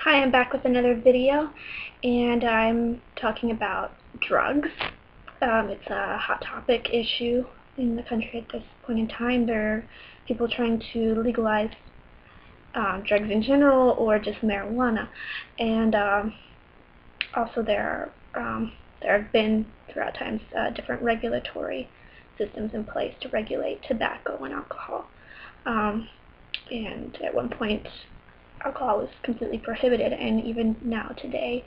Hi, I'm back with another video, and I'm talking about drugs. It's a hot topic issue in the country at this point in time. There are people trying to legalize drugs in general or just marijuana, and also there have been throughout times different regulatory systems in place to regulate tobacco and alcohol. And at one point, alcohol was completely prohibited, and even now today,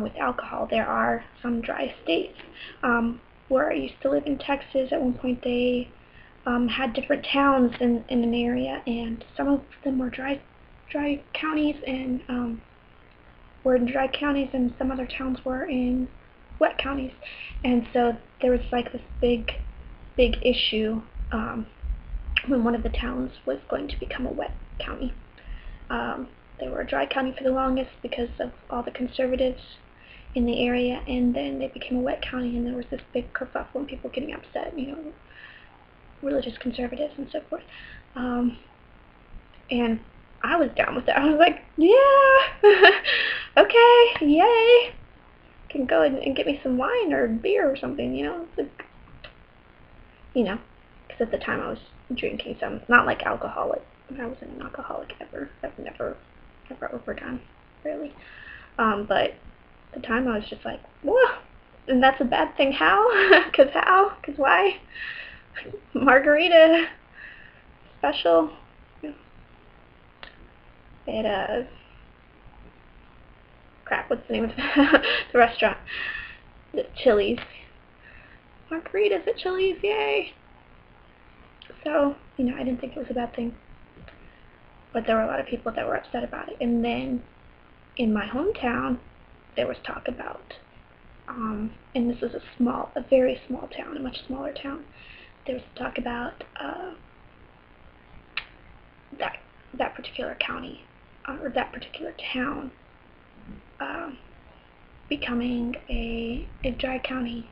with alcohol, there are some dry states. Where I used to live in Texas, at one point they had different towns in an area, and some of them were dry counties, and were in dry counties, and some other towns were in wet counties. And so there was like this big issue when one of the towns was going to become a wet county. They were a dry county for the longest because of all the conservatives in the area, and then they became a wet county, and there was this big kerfuffle and people getting upset, religious conservatives and so forth. And I was down with that. I was like, yeah, okay, yay. Can go and get me some wine or beer or something, because at the time I was drinking some, not like alcoholic. I wasn't an alcoholic ever. I've never overdone, really. But at the time I was just like, whoa, and that's a bad thing. How? Because why? Margarita special. They had a crap. What's the name of the restaurant? The Chili's. Margaritas at Chili's, yay! So I didn't think it was a bad thing, but there were a lot of people that were upset about it. And then in my hometown, there was talk about, and this was a very small town, a much smaller town. There was talk about that particular county or that particular town becoming a dry county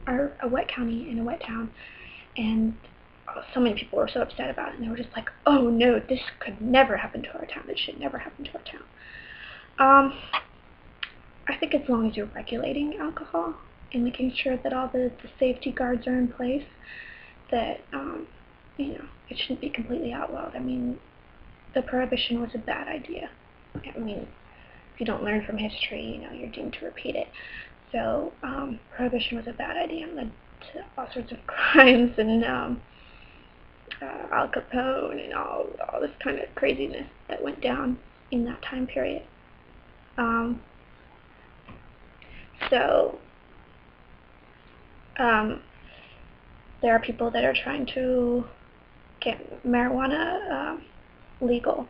or a wet county in a wet town, and so many people were so upset about it, and they were just like, oh no, this could never happen to our town. This should never happen to our town. I think as long as you're regulating alcohol and making sure that all the safety guards are in place, that it shouldn't be completely outlawed. I mean, the prohibition was a bad idea. I mean, if you don't learn from history, you're doomed to repeat it. So prohibition was a bad idea and led to all sorts of crimes and Al Capone and all this kind of craziness that went down in that time period. There are people that are trying to get marijuana legal.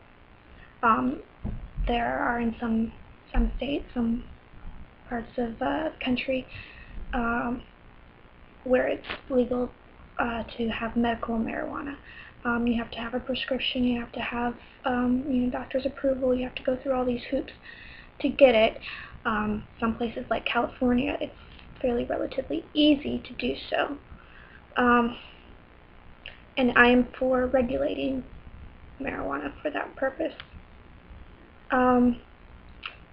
There are in some states, some parts of the country, where it's legal to have medical marijuana. You have to have a prescription, you have to have doctor's approval, you have to go through all these hoops to get it. Some places like California, it's fairly relatively easy to do so. And I am for regulating marijuana for that purpose.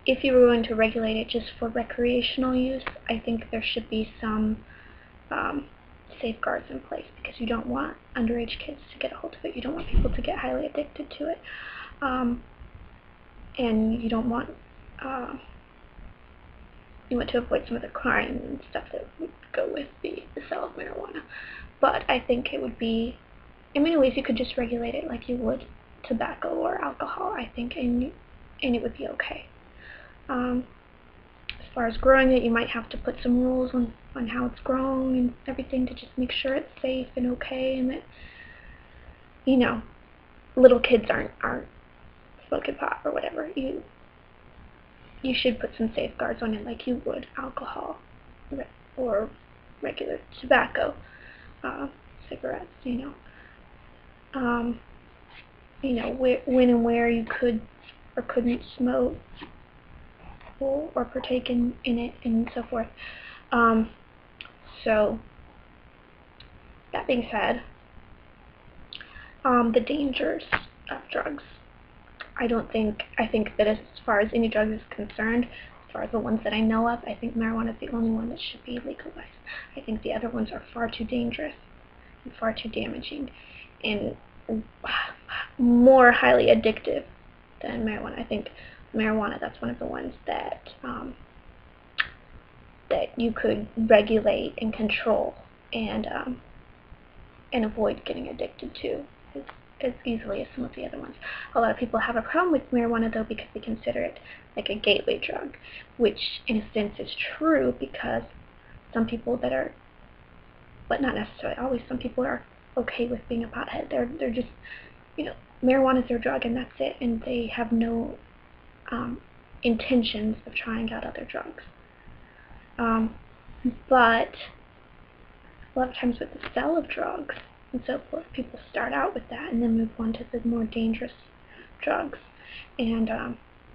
If you were going to regulate it just for recreational use, I think there should be some safeguards in place, because you don't want underage kids to get a hold of it. You don't want people to get highly addicted to it. And you don't want you want to avoid some of the crime and stuff that would go with the sale of marijuana. But I think it would be, in many ways, you could just regulate it like you would tobacco or alcohol, I think, and it would be okay. As far as growing it, you might have to put some rules on how it's grown and everything to just make sure it's safe and okay, and that little kids aren't smoking pot or whatever. You should put some safeguards on it like you would alcohol or regular tobacco, cigarettes. When and where you could or couldn't smoke or partake in it and so forth. So that being said, the dangers of drugs. I think that as far as any drug is concerned, as far as the ones that I know of, I think marijuana is the only one that should be legalized. I think the other ones are far too dangerous and far too damaging and more highly addictive than marijuana. I think marijuana, that's one of the ones that that you could regulate and control and avoid getting addicted to as easily as some of the other ones. A lot of people have a problem with marijuana, though, because they consider it like a gateway drug, which in a sense is true, because some people that are, but not necessarily always, some people are okay with being a pothead. They're just, marijuana is their drug and that's it, and they have no intentions of trying out other drugs. But a lot of times with the sale of drugs and so forth, people start out with that and then move on to the more dangerous drugs, and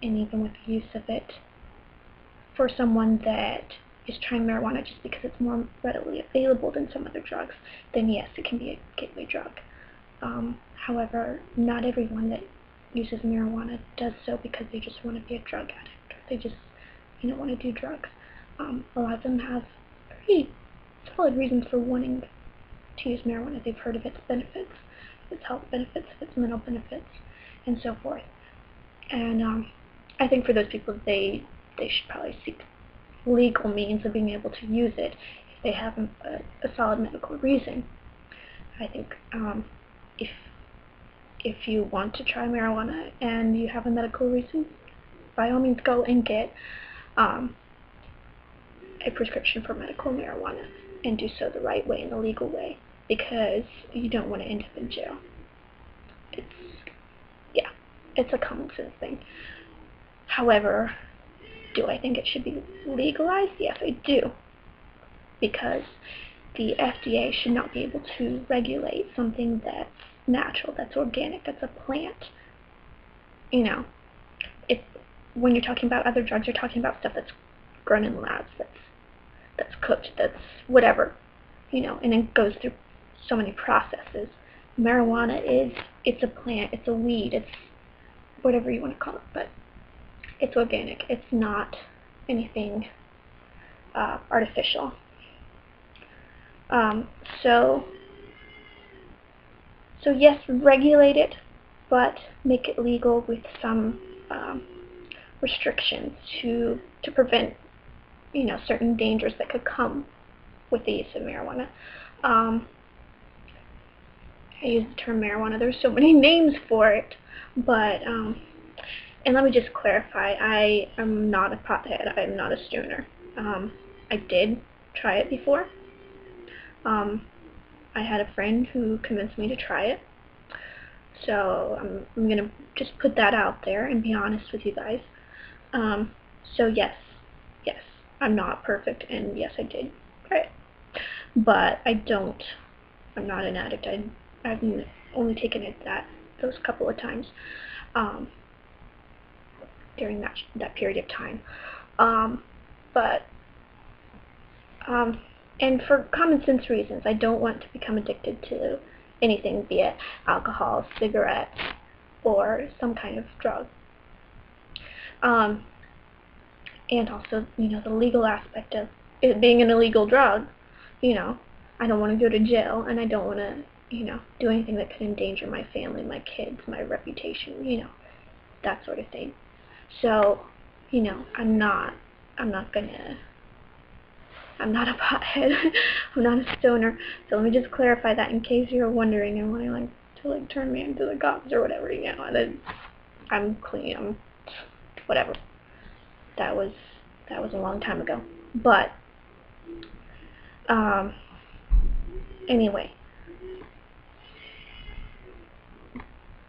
even with the use of it for someone that is trying marijuana just because it's more readily available than some other drugs, then yes, it can be a gateway drug. However, not everyone that uses marijuana does so because they just want to be a drug addict, or they just want to do drugs. A lot of them have pretty solid reasons for wanting to use marijuana. They've heard of its benefits, its health benefits, its mental benefits, and so forth. And I think for those people, they should probably seek legal means of being able to use it if they have a solid medical reason. I think if you want to try marijuana and you have a medical reason, by all means go and get a prescription for medical marijuana, and do so the right way and the legal way, because you don't want to end up in jail. It's a common sense thing. However, do I think it should be legalized? Yes, I do, because the FDA should not be able to regulate something that's natural, that's organic, that's a plant. When you're talking about other drugs, you're talking about stuff that's grown in labs, that's cooked, that's whatever, and it goes through so many processes. Marijuana it's a plant, it's a weed, it's whatever you want to call it, but it's organic. It's not anything artificial. So yes, regulate it, but make it legal with some restrictions to prevent certain dangers that could come with the use of marijuana. I use the term marijuana. There's so many names for it, but and let me just clarify, I am not a pothead. I am not a stoner. I did try it before. I had a friend who convinced me to try it, so I'm gonna just put that out there and be honest with you guys. So yes, I'm not perfect, and yes, I did try it, but I'm not an addict. I've only taken it those couple of times during that period of time. And for common sense reasons, I don't want to become addicted to anything, be it alcohol, cigarettes, or some kind of drug. And also, the legal aspect of it being an illegal drug. I don't want to go to jail, and I don't want to, do anything that could endanger my family, my kids, my reputation, that sort of thing. So, I'm not a pothead. I'm not a stoner. So let me just clarify that in case you're wondering and wanting to turn me into the cops or whatever, and then I'm clean. Whatever. That was a long time ago. But anyway.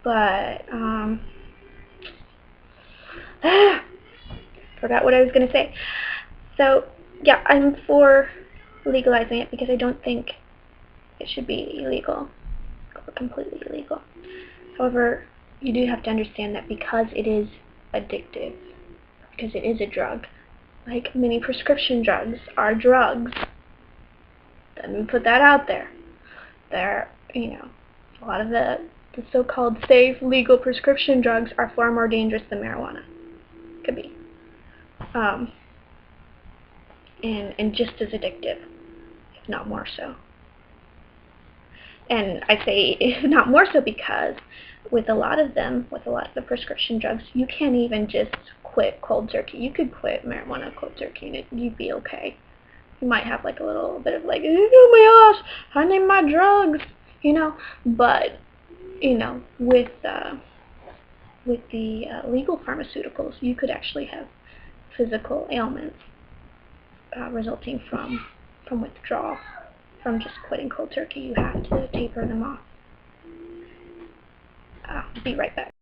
But forgot what I was gonna say. So yeah, I'm for legalizing it because I don't think it should be illegal or completely illegal. However, you do have to understand that because it is addictive, because it is a drug, like many prescription drugs are drugs. Let me put that out there. A lot of the the so-called safe, legal prescription drugs are far more dangerous than marijuana. Could be. And just as addictive, if not more so. And I say if not more so because with a lot of them, with a lot of the prescription drugs, you can't even just quit cold turkey. You could quit marijuana cold turkey and you'd be okay. You might have like a little bit of like, oh my gosh, I need my drugs, you know. But, you know, with the legal pharmaceuticals, you could actually have physical ailments resulting from withdrawal. From just quitting cold turkey, you have to taper them off. I'll be right back.